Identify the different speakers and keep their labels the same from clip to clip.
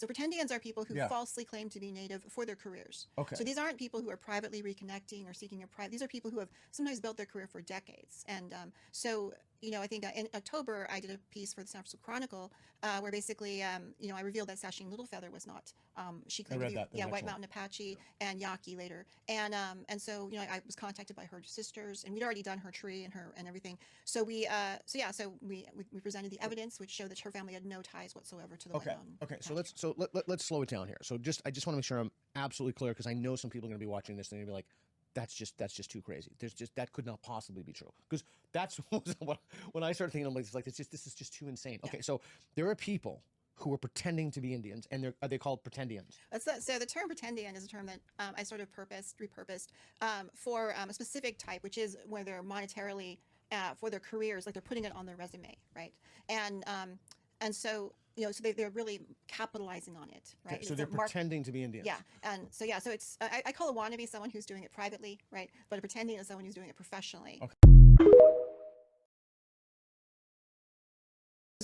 Speaker 1: So pretendians are people who falsely claim to be Native for their careers.
Speaker 2: Okay.
Speaker 1: So these aren't people who are privately reconnecting or seeking a private. These are people who have sometimes built their career for decades. And so, I think in October I did a piece for the San Francisco Chronicle where basically, I revealed that Sashing Littlefeather was not. She claimed to be White Mountain Apache and Yaqui later. And so, I was contacted by her sisters, and we'd already done her tree and everything. So we presented the evidence, which showed that her family had no ties whatsoever to the White Mountain.
Speaker 2: Okay. So let's slow it down here. So I just want to make sure I'm absolutely clear, because I know some people are going to be watching this and they're going to be like, that's just too crazy. That could not possibly be true, because that's when I started thinking, I'm like, this is just too insane. Okay, so there are people who are pretending to be Indians, and are they called Pretendians?
Speaker 1: So the term Pretendian is a term that I sort of repurposed for a specific type, which is where they're monetarily for their careers, like they're putting it on their resume, right? And so so they're really capitalizing on it, right?
Speaker 2: Okay, so they're pretending to be Indians.
Speaker 1: Yeah, and so so it's I call a wannabe someone who's doing it privately, right? But a pretendian is someone who's doing it professionally.
Speaker 2: Okay.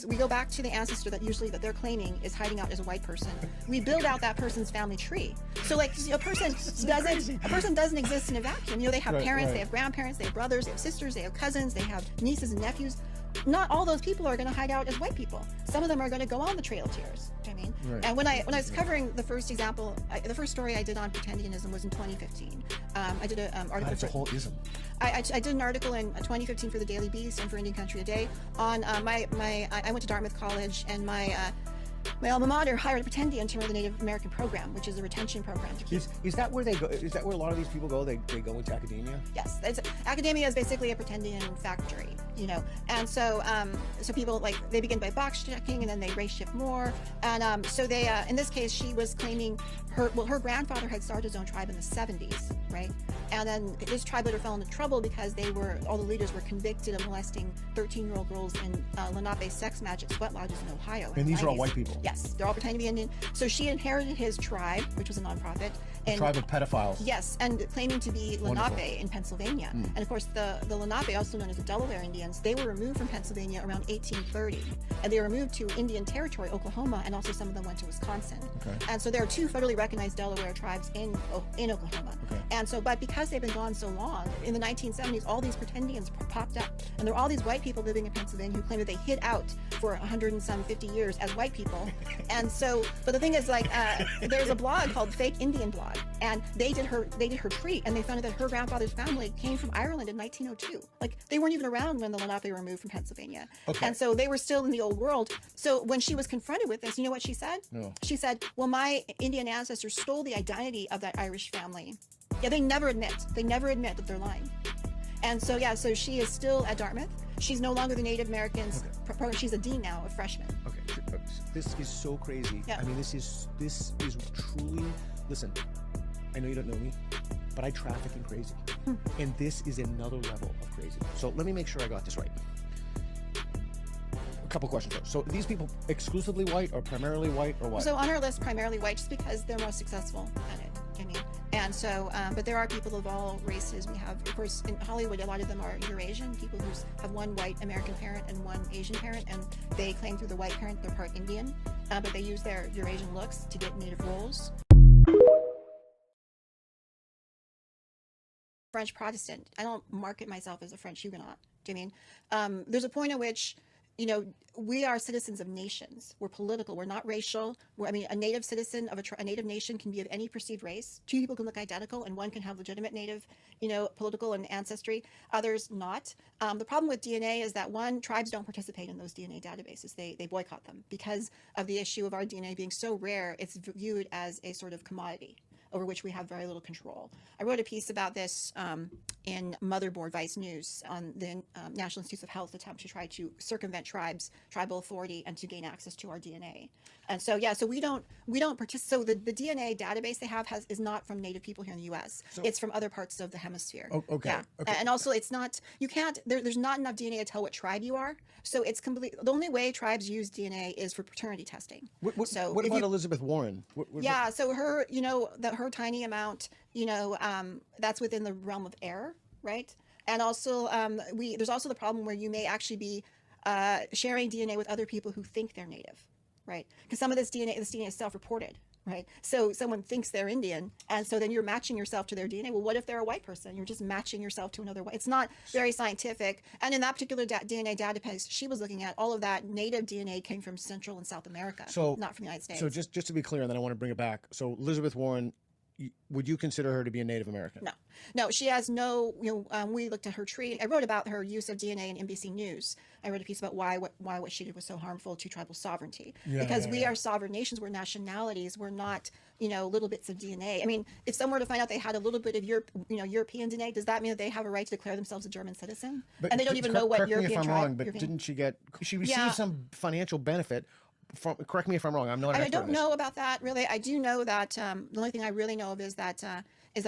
Speaker 1: We go back to the ancestor that they're claiming is hiding out as a white person. We build out that person's family tree. So like a person doesn't exist in a vacuum. They have parents, they have grandparents, they have brothers, they have sisters, they have cousins, they have nieces and nephews. Not all those people are going to hide out as white people. Some of them are going to go on the Trail of Tears. I mean, and when I was covering the first example, the first story I did on Pretendianism was in 2015. I did an article.
Speaker 2: That's a whole ism.
Speaker 1: I did an article in 2015 for the Daily Beast and for Indian Country Today on I went to Dartmouth College, and my alma mater hired a Pretendian to run the Native American program, which is a retention program.
Speaker 2: Is that where they go? Is that where a lot of these people go? They go into academia?
Speaker 1: Yes, academia is basically a Pretendian factory, and so people they begin by box checking, and then they race shift more, and so they in this case she was claiming her grandfather had started his own tribe in the 70s, right? And then this tribe later fell into trouble because all the leaders were convicted of molesting 13-year-old girls in Lenape sex magic sweat lodges in Ohio.
Speaker 2: And these are all white people?
Speaker 1: Yes, they're all pretending to be Indian. So she inherited his tribe, which was a nonprofit.
Speaker 2: A tribe of pedophiles.
Speaker 1: Yes, and claiming to be Lenape in Pennsylvania. And of course, the Lenape, also known as the Delaware Indians, they were removed from Pennsylvania around 1830. And they were moved to Indian Territory, Oklahoma, and also some of them went to Wisconsin.
Speaker 2: Okay.
Speaker 1: And so there are two federally recognized Delaware tribes in Oklahoma.
Speaker 2: Okay.
Speaker 1: And so, but because they've been gone so long, in the 1970s, all these Pretendians popped up. And there are all these white people living in Pennsylvania who claim that they hid out for 150 years as white people. And so, but the thing is, there's a blog called Fake Indian Blog, and they did her tree, and they found out that her grandfather's family came from Ireland in 1902. Like, they weren't even around when the Lenape were removed from Pennsylvania.
Speaker 2: Okay.
Speaker 1: And so they were still in the old world. So when she was confronted with this, you know what she said?
Speaker 2: No.
Speaker 1: She said, well, my Indian ancestors stole the identity of that Irish family. Yeah, they never admit that they're lying. And so, so she is still at Dartmouth. She's no longer the Native Americans program. She's a dean now, a freshman.
Speaker 2: Okay, this is so crazy.
Speaker 1: Yeah.
Speaker 2: I mean, this is truly. Listen, I know you don't know me, but I traffic in crazy, and this is another level of crazy. So let me make sure I got this right. A couple questions though. So these people exclusively white or primarily white or what?
Speaker 1: So on our list, primarily white, just because they're most successful at it. I mean, and so, but there are people of all races. We have, of course, in Hollywood, a lot of them are Eurasian, people who have one white American parent and one Asian parent, and they claim through the white parent they're part Indian, but they use their Eurasian looks to get Native roles. French Protestant. I don't market myself as a French Huguenot. Do you mean? There's a point at which, we are citizens of nations. We're political. We're not racial. A native citizen of a native nation can be of any perceived race. Two people can look identical, and one can have legitimate native, political and ancestry. Others not. The problem with DNA is that tribes don't participate in those DNA databases. They boycott them because of the issue of our DNA being so rare. It's viewed as a sort of commodity over which we have very little control. I wrote a piece about this in Motherboard Vice News on the National Institutes of Health attempt to try to circumvent tribal authority and to gain access to our DNA. And so, so we don't participate. So the DNA database they have is not from Native people here in the U.S. So, it's from other parts of the hemisphere.
Speaker 2: Oh, okay.
Speaker 1: Yeah.
Speaker 2: Okay.
Speaker 1: And also, it's not. You can't. There's not enough DNA to tell what tribe you are. So it's complete. The only way tribes use DNA is for paternity testing.
Speaker 2: What about Elizabeth Warren?
Speaker 1: So her, her tiny amount, that's within the realm of error, right? And also, there's also the problem where you may actually be sharing DNA with other people who think they're Native, right? Because some of this DNA is self-reported, right? So someone thinks they're Indian, and so then you're matching yourself to their DNA. Well, what if they're a white person? You're just matching yourself to another white. It's not very scientific. And in that particular DNA database she was looking at, all of that native DNA came from Central and South America,
Speaker 2: So
Speaker 1: not from the United States.
Speaker 2: So just to be clear, and then I want to bring it back. So Elizabeth Warren, would you consider her to be a Native American?
Speaker 1: No, she has no, we looked at her tree. I wrote about her use of DNA in NBC News. I wrote a piece about why what she did was so harmful to tribal sovereignty. Because we are sovereign nations, we're nationalities, we're not, little bits of DNA. I mean, if someone were to find out they had a little bit of European DNA, does that mean that they have a right to declare themselves a German citizen?
Speaker 2: But
Speaker 1: And they don't even know what European
Speaker 2: tribe. Correct me if I'm wrong, but
Speaker 1: European...
Speaker 2: didn't she received some financial benefit from, correct me if I'm wrong, I'm not an expert
Speaker 1: I don't know about that, really. I do know that the only thing I really know of is that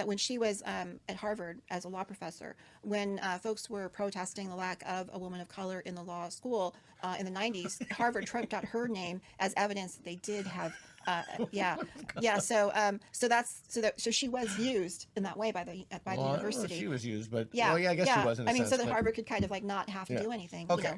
Speaker 1: when she was at Harvard as a law professor, when folks were protesting the lack of a woman of color in the law school in the 90s, Harvard trumped out her name as evidence that they did have. So she was used in that way by the
Speaker 2: I don't know if
Speaker 1: university.
Speaker 2: she was used, but
Speaker 1: Yeah,
Speaker 2: I guess she was in a sense,
Speaker 1: so that
Speaker 2: but...
Speaker 1: Harvard could kind of like not have to do anything.
Speaker 2: Okay.